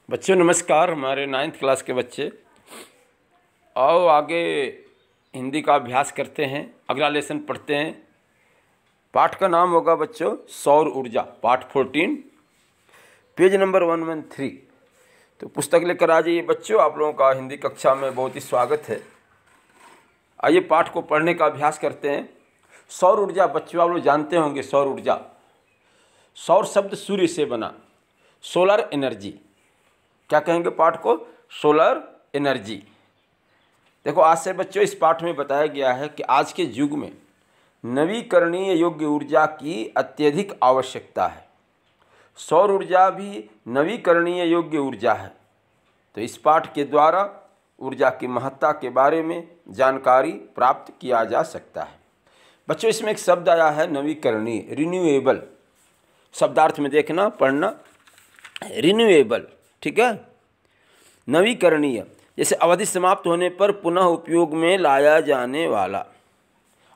बच्चों नमस्कार। हमारे 9th क्लास के बच्चे, आओ आगे हिंदी का अभ्यास करते हैं। अगला लेसन पढ़ते हैं। पाठ का नाम होगा बच्चों सौर ऊर्जा, पाठ 14, पेज नंबर 113। तो पुस्तक लेकर आ जाइए बच्चों। आप लोगों का हिंदी कक्षा में बहुत ही स्वागत है। आइए पाठ को पढ़ने का अभ्यास करते हैं। सौर ऊर्जा बच्चों आप लोग जानते होंगे। सौर ऊर्जा, सौर शब्द सूर्य से बना, सोलर एनर्जी। क्या कहेंगे पाठ को? Solar energy. देखो आज से बच्चों इस पाठ में बताया गया है कि आज के युग में नवीकरणीय योग्य ऊर्जा की अत्यधिक आवश्यकता है। सौर ऊर्जा भी नवीकरणीय योग्य ऊर्जा है। तो इस पाठ के द्वारा ऊर्जा की महत्ता के बारे में जानकारी प्राप्त किया जा सकता है। बच्चों इसमें एक शब्द आया है नवीकरणीय, रिन्यूएबल। शब्दार्थ में देखना, पढ़ना। रिन्यूएबल, ठीक है। नवीकरणीय जैसे अवधि समाप्त होने पर पुनः उपयोग में लाया जाने वाला।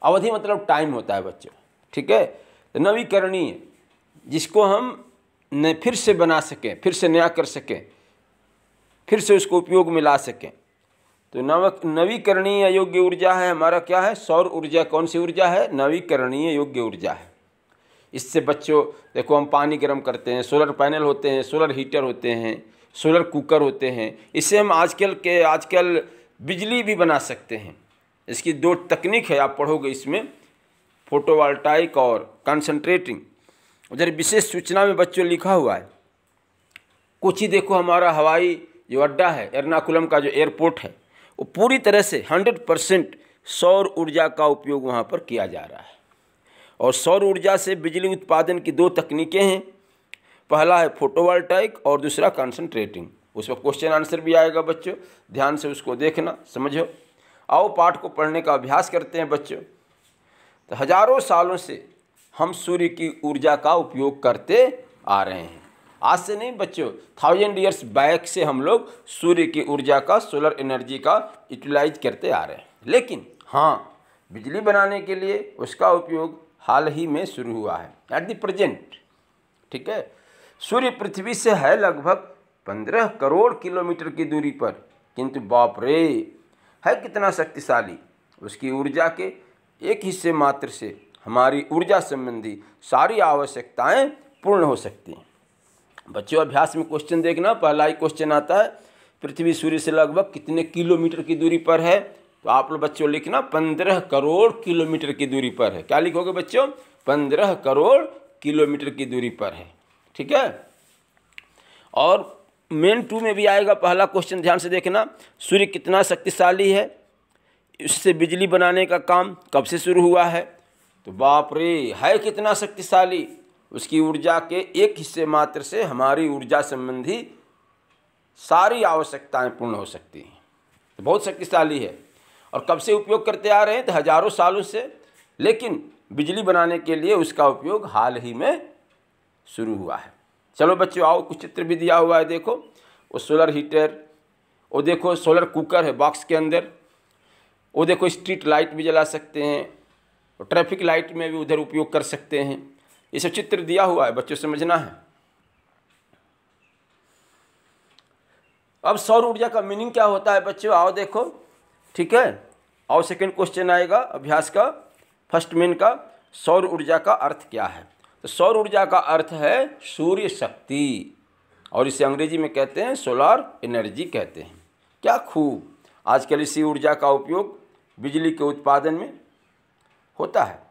अवधि मतलब टाइम होता है बच्चों, ठीक है। तो नवीकरणीय जिसको हम फिर से बना सकें, फिर से नया कर सकें, फिर से उसको उपयोग में ला सकें। तो नवीकरणीय योग्य ऊर्जा है हमारा, क्या है? सौर ऊर्जा। कौन सी ऊर्जा है? नवीकरणीय योग्य ऊर्जा है। इससे बच्चों देखो हम पानी गर्म करते हैं, सोलर पैनल होते हैं, सोलर हीटर होते हैं, सोलर कुकर होते हैं। इससे हम आजकल बिजली भी बना सकते हैं। इसकी दो तकनीक है, आप पढ़ोगे इसमें, फोटोवोल्टाइक और कंसंट्रेटिंग। उधर विशेष सूचना में बच्चों लिखा हुआ है। कोची देखो हमारा हवाई जो अड्डा है, एर्नाकुलम का जो एयरपोर्ट है, वो पूरी तरह से 100% सौर ऊर्जा का उपयोग वहाँ पर किया जा रहा है। और सौर ऊर्जा से बिजली उत्पादन की दो तकनीकें हैं। पहला है फोटोवोल्टाइक और दूसरा कंसंट्रेटिंग। उसमें क्वेश्चन आंसर भी आएगा बच्चों, ध्यान से उसको देखना, समझो। आओ पाठ को पढ़ने का अभ्यास करते हैं बच्चों। तो हजारों सालों से हम सूर्य की ऊर्जा का उपयोग करते आ रहे हैं। आज से नहीं बच्चों, 1000 ईयर्स बैक से हम लोग सूर्य की ऊर्जा का, सोलर एनर्जी का यूटिलाइज करते आ रहे हैं। लेकिन हाँ, बिजली बनाने के लिए उसका उपयोग हाल ही में शुरू हुआ है, एट द प्रेजेंट, ठीक है। सूर्य पृथ्वी से है लगभग 15 करोड़ किलोमीटर की दूरी पर, किंतु बाप रे है कितना शक्तिशाली। उसकी ऊर्जा के एक हिस्से मात्र से हमारी ऊर्जा संबंधी सारी आवश्यकताएं पूर्ण हो सकती हैं। बच्चों अभ्यास में क्वेश्चन देखना, पहला ही क्वेश्चन आता है, पृथ्वी सूर्य से लगभग कितने किलोमीटर की दूरी पर है? तो आप लोग बच्चों लिखना 15 करोड़ किलोमीटर की दूरी पर है। क्या लिखोगे बच्चों? 15 करोड़ किलोमीटर की दूरी पर है, ठीक है। और मेन 2 में भी आएगा पहला क्वेश्चन, ध्यान से देखना। सूर्य कितना शक्तिशाली है? उससे बिजली बनाने का काम कब से शुरू हुआ है? तो बाप रे है कितना शक्तिशाली। उसकी ऊर्जा के एक हिस्से मात्र से हमारी ऊर्जा संबंधी सारी आवश्यकताएं पूर्ण हो सकती हैं। तो बहुत शक्तिशाली है। और कब से उपयोग करते आ रहे हैं? तो हजारों सालों से। लेकिन बिजली बनाने के लिए उसका उपयोग हाल ही में शुरू हुआ है। चलो बच्चों आओ, कुछ चित्र भी दिया हुआ है, देखो। वो सोलर हीटर, वो देखो सोलर कुकर है बॉक्स के अंदर, वो देखो स्ट्रीट लाइट भी जला सकते हैं, और ट्रैफिक लाइट में भी उधर उपयोग कर सकते हैं। ये सब चित्र दिया हुआ है बच्चों, समझना है। अब सौर ऊर्जा का मीनिंग क्या होता है बच्चों? आओ देखो, ठीक है। आओ सेकंड क्वेश्चन आएगा अभ्यास का, फर्स्ट मेन का। सौर ऊर्जा का अर्थ क्या है? तो सौर ऊर्जा का अर्थ है सूर्य शक्ति, और इसे अंग्रेजी में कहते हैं सोलर एनर्जी कहते हैं। क्या खूब। आजकल इसी ऊर्जा का उपयोग बिजली के उत्पादन में होता है।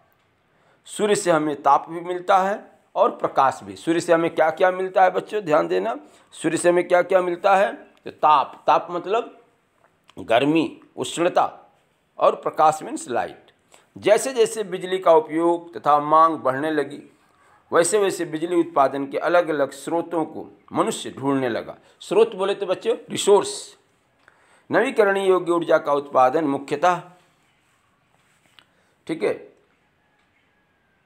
सूर्य से हमें ताप भी मिलता है और प्रकाश भी। सूर्य से हमें क्या क्या मिलता है बच्चों? ध्यान देना। सूर्य से हमें क्या क्या मिलता है? तो ताप मतलब गर्मी, उष्णता, और प्रकाश मीन्स लाइट। जैसे जैसे बिजली का उपयोग तथा मांग बढ़ने लगी, वैसे वैसे बिजली उत्पादन के अलग अलग स्रोतों को मनुष्य ढूंढने लगा। स्रोत बोले तो बच्चों रिसोर्स। नवीकरणीय योग्य ऊर्जा का उत्पादन मुख्यतः, ठीक है,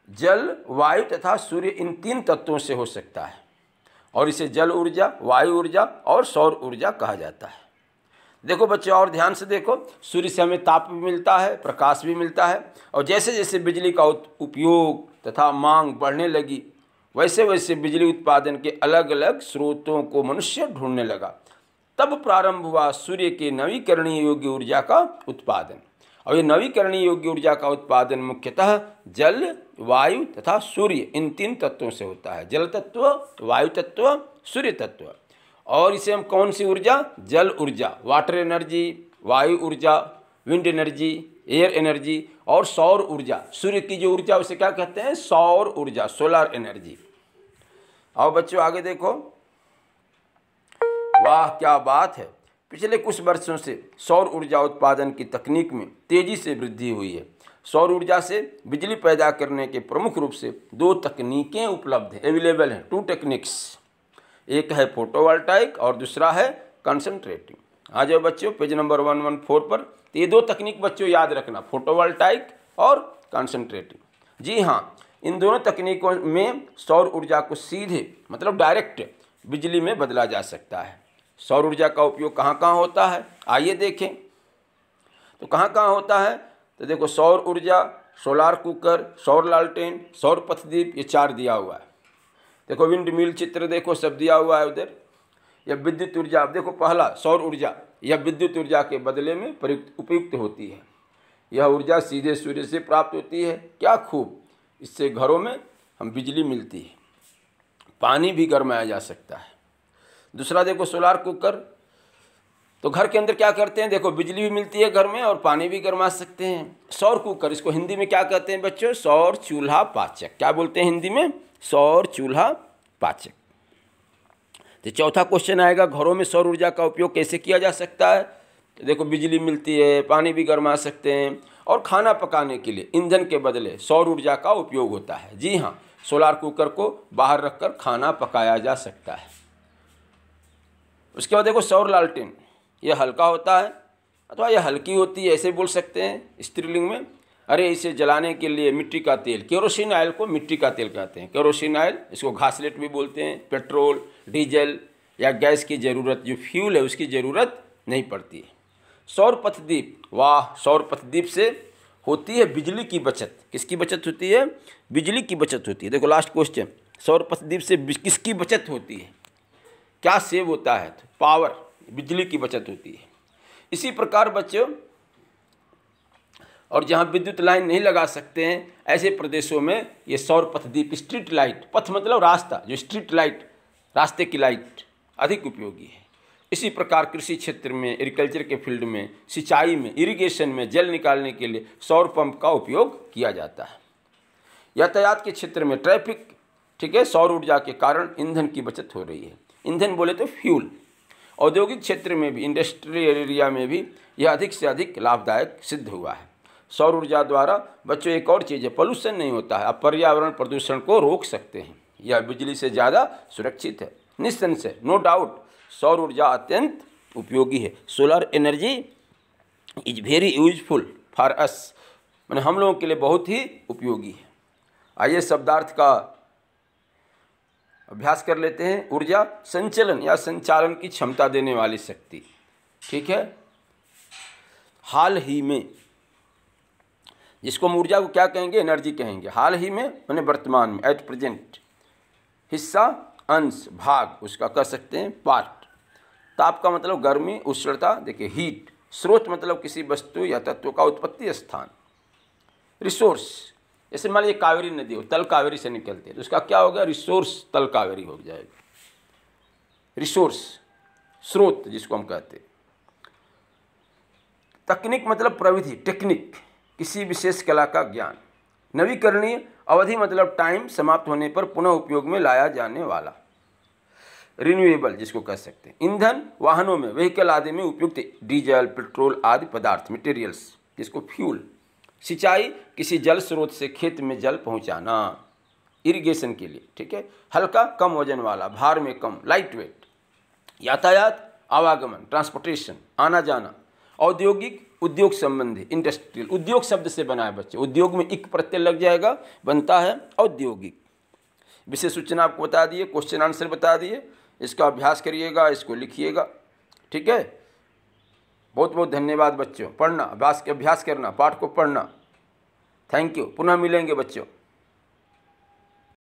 जल, वायु तथा सूर्य, इन 3 तत्वों से हो सकता है। और इसे जल ऊर्जा, वायु ऊर्जा और सौर ऊर्जा कहा जाता है। देखो बच्चों और ध्यान से देखो, सूर्य से हमें ताप भी मिलता है, प्रकाश भी मिलता है, और जैसे जैसे बिजली का उपयोग तथा मांग बढ़ने लगी, वैसे वैसे बिजली उत्पादन के अलग अलग स्रोतों को मनुष्य ढूंढने लगा। तब प्रारंभ हुआ सूर्य के नवीकरणीय योग्य ऊर्जा का उत्पादन। और ये नवीकरणीय योग्य ऊर्जा का उत्पादन मुख्यतः जल, वायु तथा सूर्य, इन 3 तत्वों से होता है। जल तत्व, वायु तत्व, सूर्य तत्व। और इसे हम कौन सी ऊर्जा? जल ऊर्जा, वाटर एनर्जी, वायु ऊर्जा, विंड एनर्जी, एयर एनर्जी, और सौर ऊर्जा। सूर्य की जो ऊर्जा उसे क्या कहते हैं? सौर ऊर्जा, सोलर एनर्जी। आओ बच्चों आगे देखो। वाह क्या बात है! पिछले कुछ वर्षों से सौर ऊर्जा उत्पादन की तकनीक में तेजी से वृद्धि हुई है। सौर ऊर्जा से बिजली पैदा करने के प्रमुख रूप से 2 तकनीकें उपलब्ध हैं, अवेलेबल हैं, 2 टेक्निक्स। एक है फोटोवोल्टाइक और दूसरा है कंसंट्रेटिंग। आ जाओ बच्चों पेज नंबर 114 पर। तो ये 2 तकनीक बच्चों याद रखना, फोटोवोल्टाइक और कंसंट्रेटिंग। जी हाँ, इन दोनों तकनीकों में सौर ऊर्जा को सीधे मतलब डायरेक्ट बिजली में बदला जा सकता है। सौर ऊर्जा का उपयोग कहाँ कहाँ होता है, आइए देखें। तो कहाँ कहाँ होता है? तो देखो, सौर ऊर्जा, सोलार कुकर, सौर लालटेन, सौर पथदीप, ये 4 दिया हुआ है। देखो विंड मिल चित्र देखो, सब दिया हुआ है उधर। यह विद्युत ऊर्जा, अब देखो पहला सौर ऊर्जा, यह विद्युत ऊर्जा के बदले में उपयुक्त होती है। यह ऊर्जा सीधे सूर्य से प्राप्त होती है। क्या खूब! इससे घरों में हम बिजली मिलती है, पानी भी गरमाया जा सकता है। दूसरा देखो सोलार कुकर, तो घर के अंदर क्या करते हैं? देखो बिजली भी मिलती है घर में और पानी भी गरमा सकते हैं। सौर कुकर, इसको हिंदी में क्या कहते हैं बच्चों? सौर चूल्हा पाचक। क्या बोलते हैं हिंदी में? सौर चूल्हा पाचक। तो चौथा क्वेश्चन आएगा, घरों में सौर ऊर्जा का उपयोग कैसे किया जा सकता है? तो देखो बिजली मिलती है, पानी भी गरमा सकते हैं, और खाना पकाने के लिए ईंधन के बदले सौर ऊर्जा का उपयोग होता है। जी हाँ, सोलार कुकर को बाहर रखकर खाना पकाया जा सकता है। उसके बाद देखो सौर लालटेन, यह हल्का होता है अथवा यह हल्की होती है, ऐसे बोल सकते हैं स्त्रीलिंग में। अरे इसे जलाने के लिए मिट्टी का तेल, केरोसिन ऑयल को मिट्टी का तेल कहते हैं, केरोसिन ऑयल, इसको घासलेट भी बोलते हैं। पेट्रोल, डीजल या गैस की ज़रूरत, जो फ्यूल है उसकी ज़रूरत नहीं पड़ती है। सौर पथदीप, वाह! सौर पथदीप से होती है बिजली की बचत। किसकी बचत होती है? बिजली की बचत होती है। देखो लास्ट क्वेश्चन, सौर पथदीप से किसकी बचत होती है? क्या सेव होता है? तो पावर, बिजली की बचत होती है। इसी प्रकार बच्चों, और जहाँ विद्युत लाइन नहीं लगा सकते हैं ऐसे प्रदेशों में ये सौर पथदीप, स्ट्रीट लाइट, पथ मतलब रास्ता, जो स्ट्रीट लाइट, रास्ते की लाइट अधिक उपयोगी है। इसी प्रकार कृषि क्षेत्र में, एग्रीकल्चर के फील्ड में, सिंचाई में, इरिगेशन में जल निकालने के लिए सौर पंप का उपयोग किया जाता है। यातायात के क्षेत्र में, ट्रैफिक, ठीक है, सौर ऊर्जा के कारण ईंधन की बचत हो रही है। ईंधन बोले तो फ्यूल। औद्योगिक क्षेत्र में भी, इंडस्ट्रियल एरिया में भी यह अधिक से अधिक लाभदायक सिद्ध हुआ है। सौर ऊर्जा द्वारा बच्चों एक और चीज़ है, पोल्यूशन नहीं होता है। आप पर्यावरण प्रदूषण को रोक सकते हैं। यह बिजली से ज़्यादा सुरक्षित है, निस्संशय, नो डाउट। सौर ऊर्जा अत्यंत उपयोगी है। Solar energy is very useful for us, मैंने हम लोगों के लिए बहुत ही उपयोगी है। आइए शब्दार्थ का अभ्यास कर लेते हैं। ऊर्जा, संचलन या संचालन की क्षमता देने वाली शक्ति, ठीक है। हाल ही में, जिसको हम ऊर्जा को क्या कहेंगे? एनर्जी कहेंगे। हाल ही में मैंने वर्तमान में, एट प्रेजेंट। हिस्सा, अंश, भाग, उसका कर सकते हैं पार्ट। ताप का मतलब गर्मी, उष्णता, देखिए हीट। स्रोत मतलब किसी वस्तु या तत्व का उत्पत्ति स्थान। रिसोर्स, जैसे मान लीजिए कावेरी नदी हो, तल कावेरी से निकलती है, तो उसका क्या होगा? रिसोर्स तल कावेरी हो जाएगा। रिसोर्स, स्रोत जिसको हम कहते हैं। तकनीक मतलब प्रविधि, टेक्निक, किसी विशेष कला का ज्ञान। नवीकरणीय, अवधि मतलब टाइम, समाप्त होने पर पुनः उपयोग में लाया जाने वाला। रिन्यूएबल जिसको कह सकते हैं। ईंधन, वाहनों में, व्हीकल आदि में उपयुक्त डीजल, पेट्रोल आदि पदार्थ, मटेरियल्स, जिसको फ्यूल। सिंचाई, किसी जल स्रोत से खेत में जल पहुंचाना, इरिगेशन के लिए, ठीक है। हल्का, कम वजन वाला, भार में कम, लाइट वेट। यातायात, आवागमन, ट्रांसपोर्टेशन, आना जाना। औद्योगिक, उद्योग संबंधी, इंडस्ट्रियल, उद्योग शब्द से बना है बच्चे, उद्योग में इक प्रत्यय लग जाएगा, बनता है औद्योगिक। विषय सूचना आपको बता दिए, क्वेश्चन आंसर बता दिए, इसका अभ्यास करिएगा, इसको लिखिएगा, ठीक है। बहुत बहुत धन्यवाद बच्चों। पढ़ना, अभ्यास करना, पाठ को पढ़ना। Thank you. पुनः मिलेंगे बच्चों।